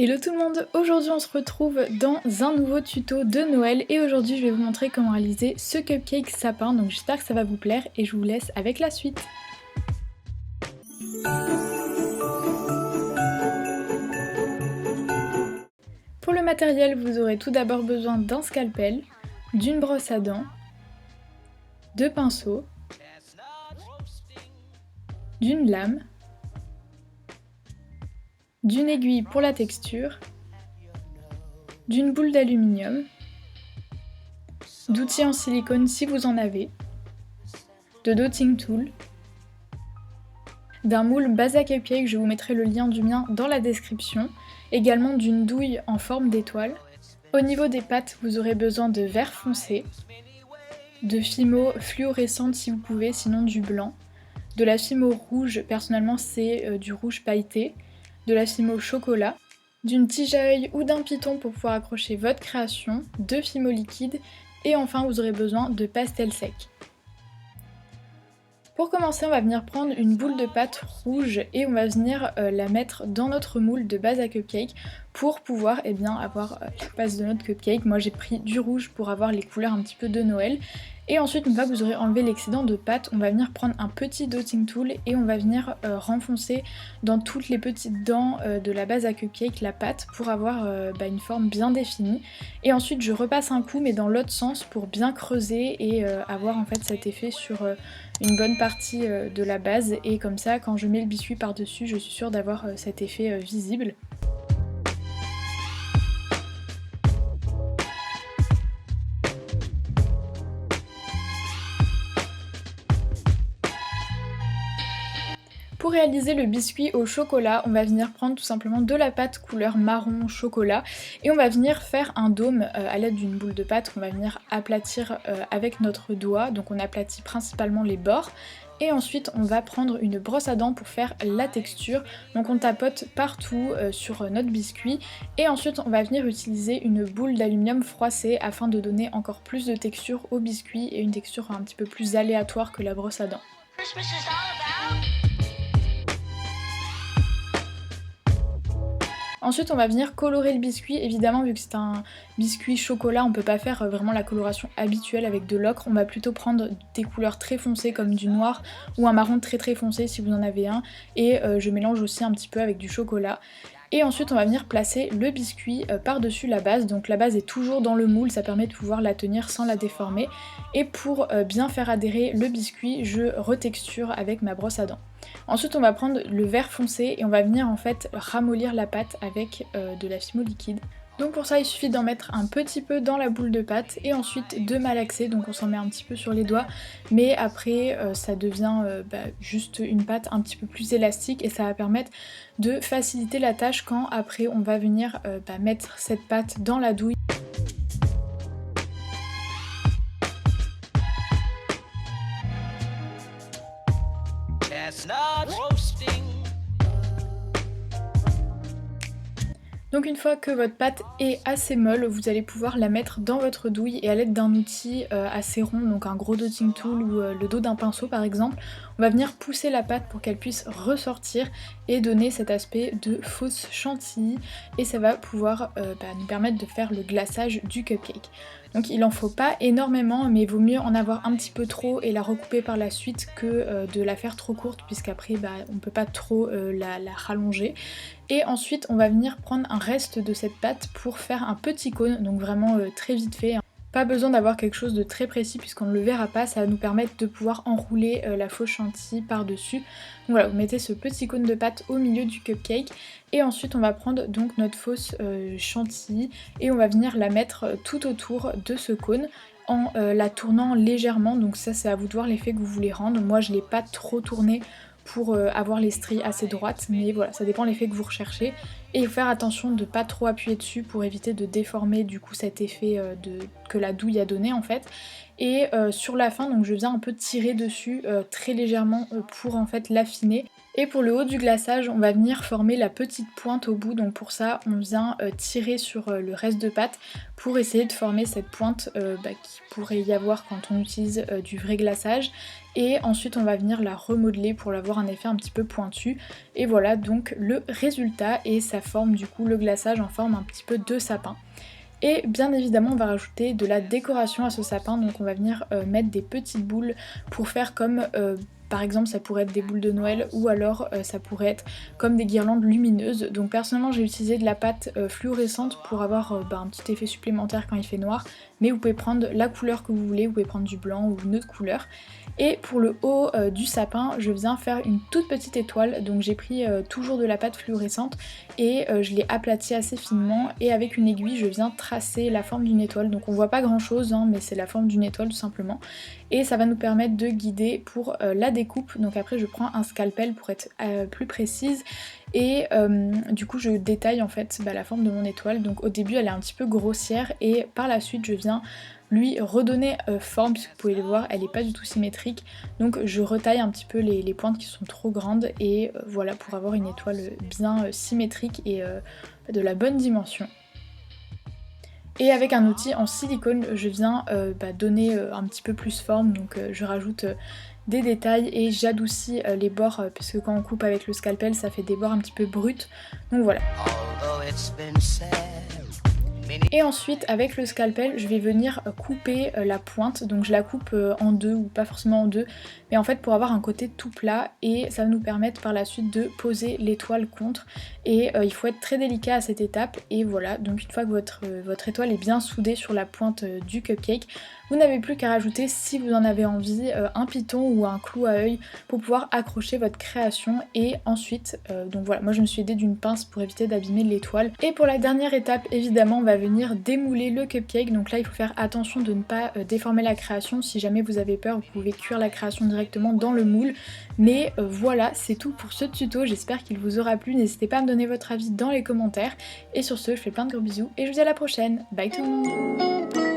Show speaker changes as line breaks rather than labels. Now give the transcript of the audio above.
Hello tout le monde, aujourd'hui on se retrouve dans un nouveau tuto de Noël et aujourd'hui je vais vous montrer comment réaliser ce cupcake sapin, donc j'espère que ça va vous plaire et je vous laisse avec la suite. Pour le matériel, vous aurez tout d'abord besoin d'un scalpel, d'une brosse à dents, de pinceaux, d'une lame, d'une aiguille pour la texture, d'une boule d'aluminium, d'outils en silicone si vous en avez, de dotting tool, d'un moule base à cupcake, je vous mettrai le lien du mien dans la description, également d'une douille en forme d'étoile. Au niveau des pâtes, vous aurez besoin de vert foncé, de fimo fluorescente si vous pouvez, sinon du blanc, de la fimo rouge, personnellement c'est du rouge pailleté, de la fimo chocolat, d'une tige à œil ou d'un piton pour pouvoir accrocher votre création, de fimo liquide et enfin vous aurez besoin de pastel sec. Pour commencer, on va venir prendre une boule de pâte rouge et on va venir la mettre dans notre moule de base à cupcake pour pouvoir avoir la base de notre cupcake. Moi j'ai pris du rouge pour avoir les couleurs un petit peu de Noël. Et ensuite, une fois que vous aurez enlevé l'excédent de pâte, on va venir prendre un petit dotting tool et on va venir renfoncer dans toutes les petites dents de la base à cupcake la pâte pour avoir une forme bien définie. Et ensuite, je repasse un coup mais dans l'autre sens pour bien creuser et avoir en fait cet effet sur une bonne partie de la base. Et comme ça, quand je mets le biscuit par-dessus, je suis sûre d'avoir cet effet visible. Pour réaliser le biscuit au chocolat, on va venir prendre tout simplement de la pâte couleur marron chocolat et on va venir faire un dôme à l'aide d'une boule de pâte qu'on va venir aplatir avec notre doigt. Donc on aplatit principalement les bords. Et ensuite on va prendre une brosse à dents pour faire la texture. Donc on tapote partout sur notre biscuit. Et ensuite on va venir utiliser une boule d'aluminium froissée afin de donner encore plus de texture au biscuit et une texture un petit peu plus aléatoire que la brosse à dents. Ensuite on va venir colorer le biscuit, évidemment vu que c'est un biscuit chocolat on peut pas faire vraiment la coloration habituelle avec de l'ocre, on va plutôt prendre des couleurs très foncées comme du noir ou un marron très foncé si vous en avez un et je mélange aussi un petit peu avec du chocolat. Et ensuite on va venir placer le biscuit par-dessus la base, donc la base est toujours dans le moule, ça permet de pouvoir la tenir sans la déformer. Et pour bien faire adhérer le biscuit, je retexture avec ma brosse à dents. Ensuite on va prendre le vert foncé et on va venir en fait ramollir la pâte avec de la fimo liquide. Donc pour ça il suffit d'en mettre un petit peu dans la boule de pâte et ensuite de malaxer, donc on s'en met un petit peu sur les doigts mais après ça devient juste une pâte un petit peu plus élastique et ça va permettre de faciliter la tâche quand après on va venir mettre cette pâte dans la douille. Donc une fois que votre pâte est assez molle, vous allez pouvoir la mettre dans votre douille et à l'aide d'un outil assez rond, donc un gros dotting tool ou le dos d'un pinceau par exemple, on va venir pousser la pâte pour qu'elle puisse ressortir et donner cet aspect de fausse chantilly et ça va pouvoir nous permettre de faire le glaçage du cupcake. Donc il en faut pas énormément mais il vaut mieux en avoir un petit peu trop et la recouper par la suite que de la faire trop courte puisqu'après on peut pas trop la rallonger. Et ensuite on va venir prendre un reste de cette pâte pour faire un petit cône, donc vraiment très vite fait. Pas besoin d'avoir quelque chose de très précis puisqu'on ne le verra pas, ça va nous permettre de pouvoir enrouler la fausse chantilly par-dessus. Donc voilà, vous mettez ce petit cône de pâte au milieu du cupcake et ensuite on va prendre donc notre fausse chantilly et on va venir la mettre tout autour de ce cône en la tournant légèrement, donc ça c'est à vous de voir l'effet que vous voulez rendre. Moi je l'ai pas trop tourné pour avoir les stries assez droites, mais voilà, ça dépend de l'effet que vous recherchez. Et il faut faire attention de pas trop appuyer dessus pour éviter de déformer du coup cet effet que la douille a donné en fait. et sur la fin donc je viens un peu tirer dessus très légèrement pour en fait l'affiner. Et pour le haut du glaçage, on va venir former la petite pointe au bout, donc pour ça on vient tirer sur le reste de pâte pour essayer de former cette pointe qui pourrait y avoir quand on utilise du vrai glaçage. Et ensuite on va venir la remodeler pour avoir un effet un petit peu pointu. Et voilà donc le résultat, et ça forme du coup le glaçage en forme un petit peu de sapin. Et bien évidemment on va rajouter de la décoration à ce sapin, donc on va venir mettre des petites boules pour faire comme par exemple ça pourrait être des boules de Noël, ou alors ça pourrait être comme des guirlandes lumineuses. Donc personnellement j'ai utilisé de la pâte fluorescente pour avoir un petit effet supplémentaire quand il fait noir, mais vous pouvez prendre la couleur que vous voulez, vous pouvez prendre du blanc ou une autre couleur. Et pour le haut du sapin, je viens faire une toute petite étoile, donc j'ai pris toujours de la pâte fluorescente et je l'ai aplatie assez finement, et avec une aiguille je viens tracer la forme d'une étoile. Donc on voit pas grand chose mais c'est la forme d'une étoile tout simplement, et ça va nous permettre de guider pour la découpe. Donc après je prends un scalpel pour être plus précise, et du coup je détaille en fait la forme de mon étoile. Donc au début elle est un petit peu grossière, et par la suite je viens lui redonner forme, puisque vous pouvez le voir elle est pas du tout symétrique, donc je retaille un petit peu les pointes qui sont trop grandes, et voilà, pour avoir une étoile bien symétrique et de la bonne dimension. Et avec un outil en silicone je viens donner un petit peu plus forme, donc je rajoute des détails et j'adoucis les bords, puisque quand on coupe avec le scalpel ça fait des bords un petit peu bruts, donc voilà. Et ensuite avec le scalpel je vais venir couper la pointe, donc je la coupe en deux, ou pas forcément en deux, mais en fait pour avoir un côté tout plat, et ça va nous permettre par la suite de poser l'étoile contre. Et il faut être très délicat à cette étape, et voilà, donc une fois que votre étoile est bien soudée sur la pointe du cupcake, vous n'avez plus qu'à rajouter, si vous en avez envie, un piton ou un clou à œil pour pouvoir accrocher votre création. Et ensuite, donc voilà, moi je me suis aidée d'une pince pour éviter d'abîmer l'étoile. Et pour la dernière étape, évidemment, on va venir démouler le cupcake. Donc là, il faut faire attention de ne pas déformer la création. Si jamais vous avez peur, vous pouvez cuire la création directement dans le moule. Mais voilà, c'est tout pour ce tuto. J'espère qu'il vous aura plu. N'hésitez pas à me donner votre avis dans les commentaires. Et sur ce, je fais plein de gros bisous et je vous dis à la prochaine. Bye tout le monde!